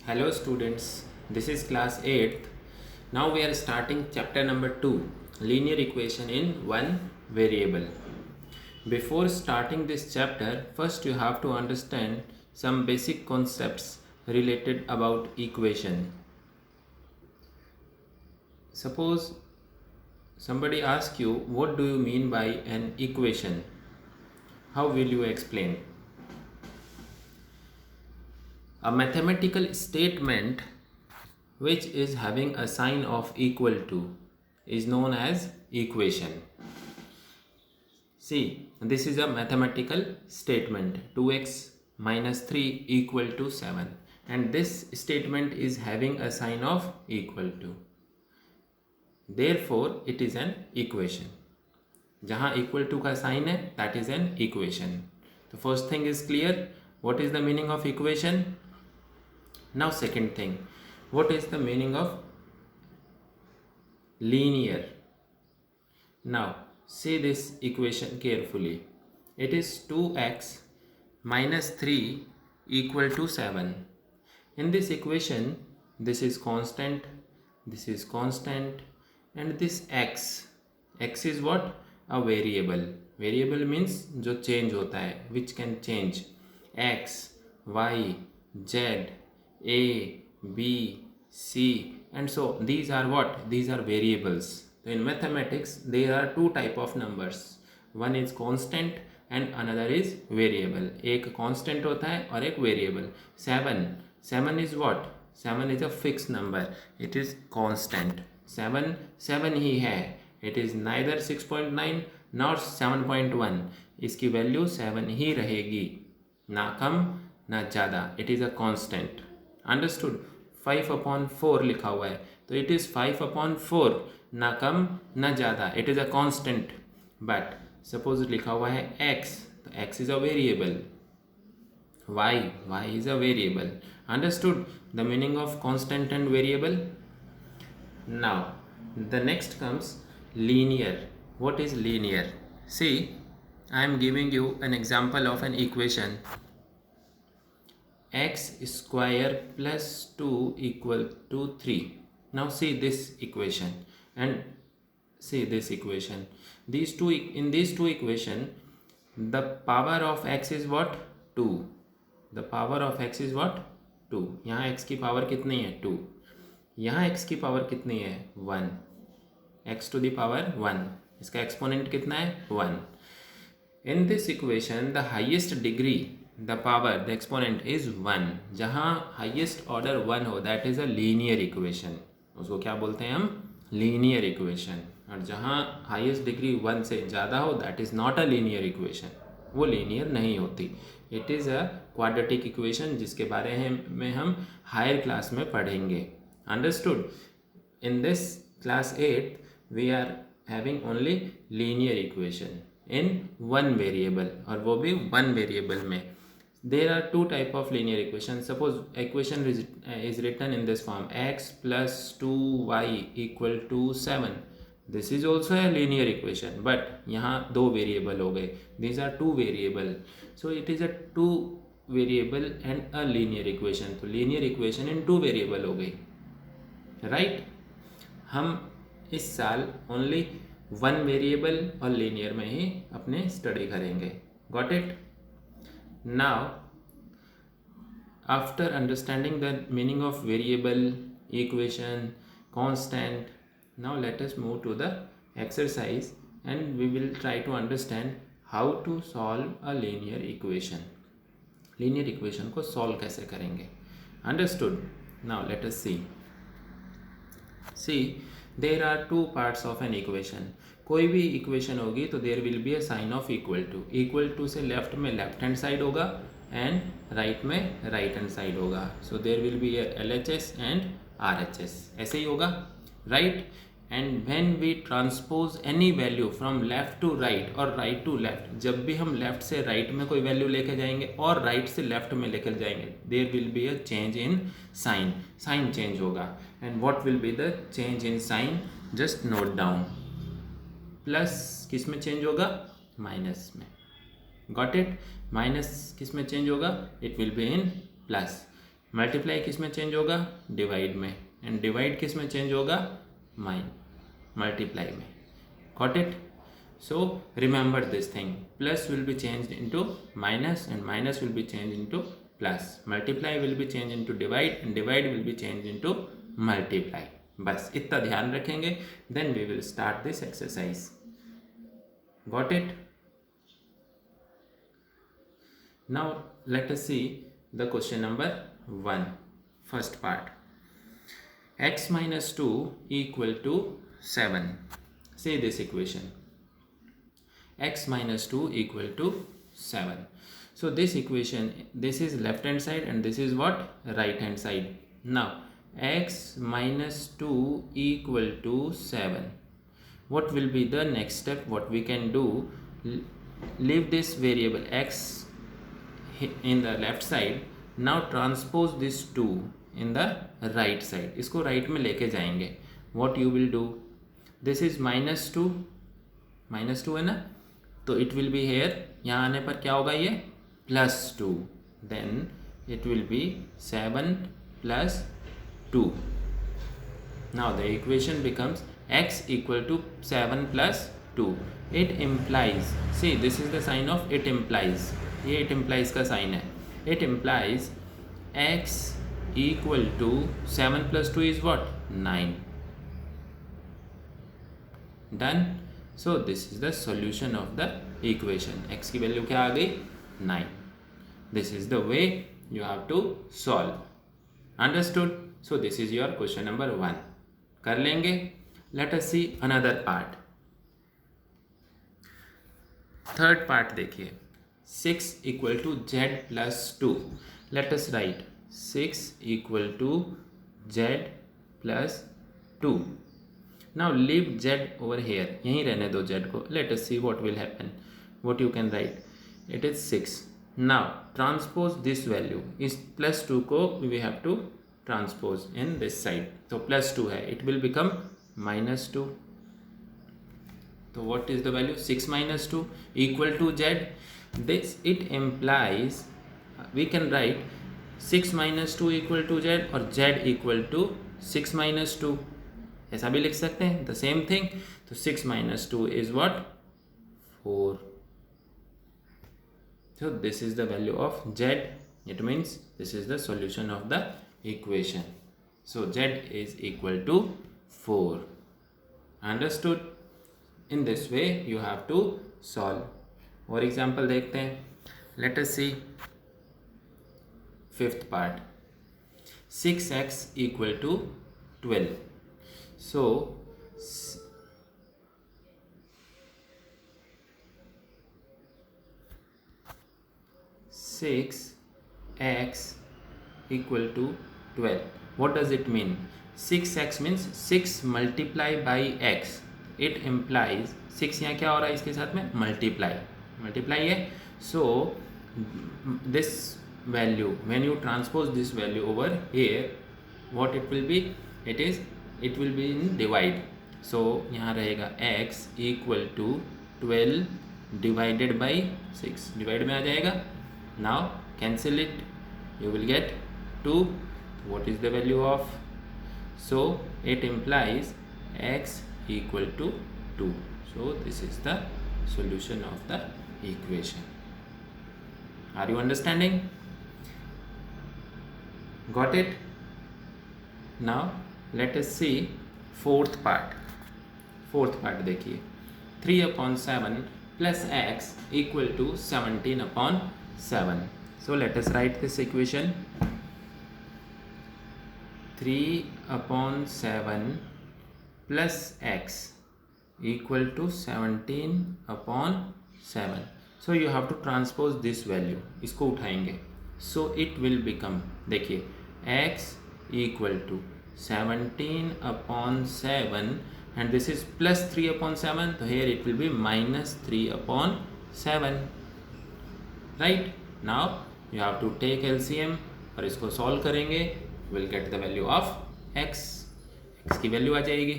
Hello students, this is class 8th. Now we are starting chapter number 2, linear equation in one variable. Before starting this chapter, first you have to understand some basic concepts related about equation. Suppose somebody asks you, what do you mean by an equation? How will you explain? A mathematical statement which is having a sign of equal to is known as equation. See, this is a mathematical statement 2x minus 3 equal to 7, and this statement is having a sign of equal to. Therefore, it is an equation. जहाँ equal to का sign है, that is an equation. The first thing is clear. What is the meaning of equation? Now second thing, what is the meaning of linear? Now see this equation carefully. It is 2x minus 3 equal to 7. In this equation, this is constant, and this x is what? A variable. Variable means जो change होता है, which can change. X, y, z, a, b, c, and so these are what? These are variables. So in mathematics there are two type of numbers. One is constant and another is variable. एक constant होता है और एक variable. 7 is what? 7 is a fixed number. It is constant. 7 ही है. It is neither 6.9 nor 7.1. इसकी value 7 ही रहेगी, ना कम ना ज़्यादा. It is a constant. Understood? 5/4 लिखा हुआ है, तो it is 5/4, ना कम ना ज़्यादा. It is a constant. But suppose लिखा हुआ है x, तो x is a variable. Y is a variable. Understood the meaning of constant and variable? Now the next comes linear. What is linear? See, I am giving you an example of an equation. X square plus 2 equal to 3. Now see this equation and see this equation. In these two equation, the power of x is what? 2. The power of x is what? 2. यहाँ x की power कितनी है? 2. यहाँ x की power कितनी है? 1. x to the power 1. इसका exponent कितना है? 1. In this equation, the highest degree, the power, the exponent is 1. जहाँ highest order 1 हो, that is a linear equation. उसको क्या बोलते हैं हम? Linear equation. और जहाँ highest degree 1 से ज़्यादा हो, that is not a linear equation. वो linear नहीं होती. It is a quadratic equation जिसके बारे में हम higher class में पढ़ेंगे. Understood? In this class 8, we are having only linear equation in one variable, और वो भी one variable में. There are two type of linear equation. Suppose equation is written in this form: x plus 2y equal to 7. This is also a linear equation, but यहाँ दो variable हो गए. These are two variable, so it is a two variable and a linear equation. तो linear equation in two variable हो गई, right? हम इस साल ओनली वन वेरिएबल और लीनियर में ही अपने स्टडी करेंगे. Got it? Now after understanding the meaning of variable, equation, constant, now let us move to the exercise and we will try to understand how to solve a linear equation. Linear equation को solve कैसे करेंगे? Understood? Now let us see. There are two parts of an equation. कोई भी equation होगी तो there will be a sign of equal to. Equal to से left में left hand side होगा एंड राइट में राइट हैंड साइड होगा. So there will be LHS and RHS. ऐसे ही होगा, right? And when we transpose any value from left to right और right to left, जब भी हम लेफ्ट से राइट में कोई वैल्यू लेके जाएंगे और राइट से लेफ्ट में लेकर जाएंगे, there will be a change in sign. Sign change होगा. And what will be the change in sign? Just note down. Plus किस में चेंज होगा? माइनस में. Got it? माइनस किस में चेंज होगा? It will be in plus. Multiply किस में चेंज होगा, डिवाइड में, एंड डिवाइड किस में चेंज होगा, मल्टीप्लाई में. Got it? So remember this thing, plus will be changed into minus and minus will be changed into plus. Multiply will be changed into divide and divide will be changed into multiply. बस इतना ध्यान रखेंगे. Then we will start this exercise. Got it? Now let us see the question number 1. First part. X minus 2 equal to 7. Say this equation. X minus 2 equal to 7. So this equation, this is left hand side and this is what, right hand side. Now x minus 2 equal to 7. What will be the next step? What we can do, leave this variable x in the left side. Now transpose this 2 in the right side. इसको right में लेके जाएंगे. What you will do? This is minus 2 है ना, तो it will be here, यहाँ आने पर क्या होगा, ये +2, then it will be 7 + 2. Now the equation becomes x equal to 7 + 2. It implies, see this is the sign of it implies, ये इट इम्प्लाइज का साइन है. It implies x equal to 7 + 2 is what, 9. Done. So this is the solution of the equation. X की value क्या आ गई, 9. This is the way you have to solve. Understood? So this is your question number 1. कर लेंगे. Let us see another part. Third part देखिए. 6 equal to z plus 2. Let us write 6 equal to z plus 2. Now leave z over here, यहीं रहने दो z को. Let us see what will happen. What you can write, it is 6. Now transpose this value, इस +2 को we have to transpose in this side. तो +2 है, it will become -2. तो what is the value, 6 minus 2 equal to z. This it implies we can write 6 minus 2 equal to z और z equal to 6 minus 2. ऐसा भी लिख सकते हैं, the same thing. तो 6 minus 2 is what, 4. So this is the value of z. It means this is the solution of the equation. So z is equal to 4. Understood? In this way you have to solve. और example देखते हैं. Let us see fifth part. 6x equal to 12. So 6x equal to 12. What does it mean? 6x means 6 multiply by x. It implies 6 यहाँ क्या हो रहा है इसके साथ में, multiply है. So this value, when you transpose this value over here, what it will be, it will be in divide. So यहाँ रहेगा x equal to 12 divided by 6. Divide में आ जाएगा. Now cancel it, you will get 2. What is the value of? So it implies x equal to 2. So this is the solution of the equation. Are you understanding? Got it? Now let us see fourth part. देखिए, 3/7 plus x equal to 17/7. So let us write this equation. 3/7 plus x equal to 17/7. So you have to transpose this value. इसको उठाएंगे. So it will become, देखिए, x equal to 17/7 and this is plus 3/7. So here it will be minus 3/7. Right? Now you have to take LCM और इसको solve करेंगे. We'll get the value of x. x की value आ जाएगी.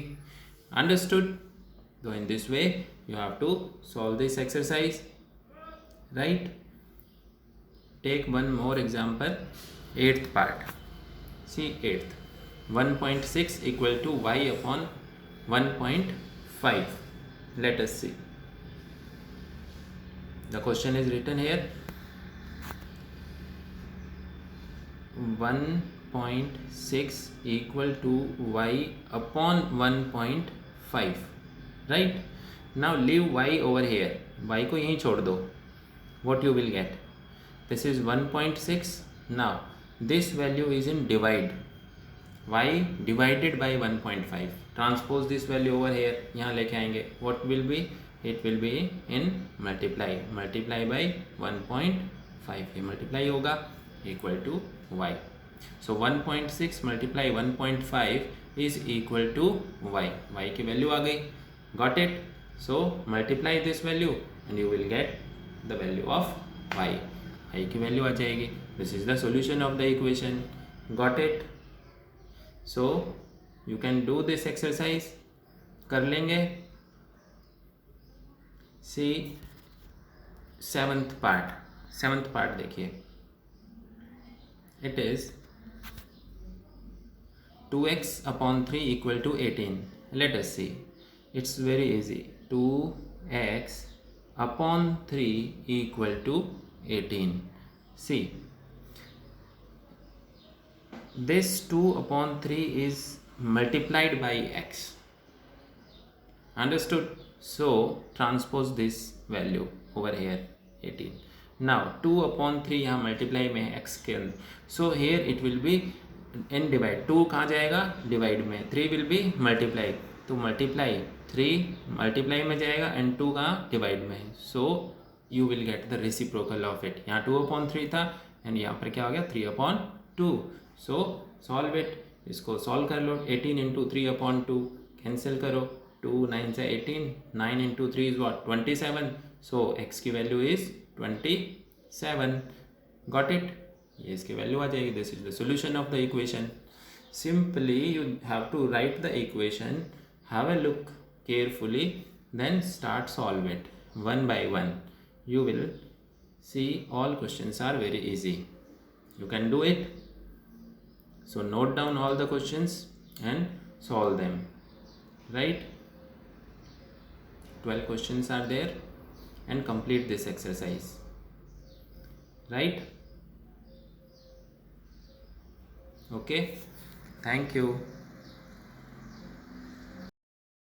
Understood? So in this way you have to solve this exercise. Right? Take one more example. 8th part. see 8th, 1.6 equal to y upon 1.5. Let us see. The question is written here, 1.6 equal to y upon 1.5, right? Now leave y over here, y को यहीं छोड़ दो. What you will get? This is 1.6. Now this value is in divide, y divided by 1.5. Transpose this value over here, यहाँ लेके आएंगे. What will be? It will be in multiply, multiply by 1.5. ये multiply होगा equal to y. So 1.6 multiply 1.5 is equal to y. Y की value आ गई. Got it? So multiply this value and you will get the value of y. Y की value आ जाएगी. This is the solution of the equation. Got it? So you can do this exercise. कर लेंगे. See seventh part देखिए. It is 2x upon 3 equal to 18. Let us see. It's very easy. 2x upon 3 equal to 18. See, this 2 upon 3 is multiplied by x. Understood? So transpose this value over here 18. Now 2 upon 3 यहाँ multiply में है x के अंदर. So here it will be in divide. 2 कहाँ जाएगा? Divide में. 3 will be multiply. तो multiply 3 multiply में जाएगा and 2 कहाँ? Divide में है. So you will get the reciprocal of it. यहाँ 2 upon 3 था and यहाँ पर क्या हो गया? 3 upon 2. So solve it. इसको solve कर लो. 18 into 3 upon 2 cancel करो. 2 9 से 18. 9 into 3 is what? 27. So x की value is 27. Got it? ये इसकी value आ जाएगी. This is the solution of the equation. Simply you have to write the equation, have a look carefully, then start solve it one by one. You will see all questions are very easy. You can do it. So note down all the questions and solve them. Right? 12 questions are there and complete this exercise. Right? Okay. Thank you.